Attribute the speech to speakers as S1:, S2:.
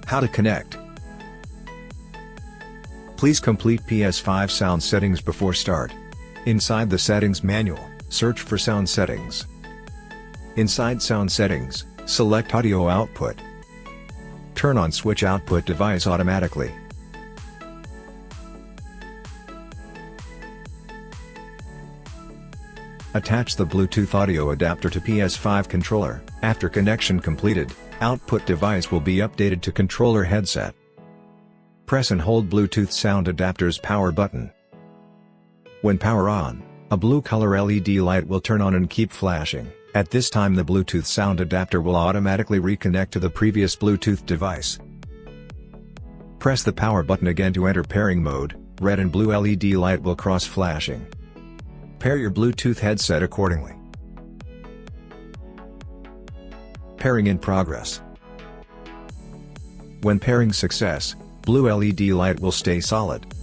S1: How to connect. Please complete PS5 sound settings before start. Inside the settings manual, search for sound settings. Inside sound settings, select audio output. Turn on switch output device automatically. Attach the Bluetooth audio adapter to PS5 controller. After connection completed, output device will be updated to controller headset. Press and hold Bluetooth sound adapter's power button. When power on, a blue color LED light will turn on and keep flashing. At this time the Bluetooth sound adapter will automatically reconnect to the previous Bluetooth device. Press the power button again to enter pairing mode. Red and blue LED light will cross flashing. Pair your Bluetooth headset accordingly. Pairing in progress. When pairing success, blue LED light will stay solid.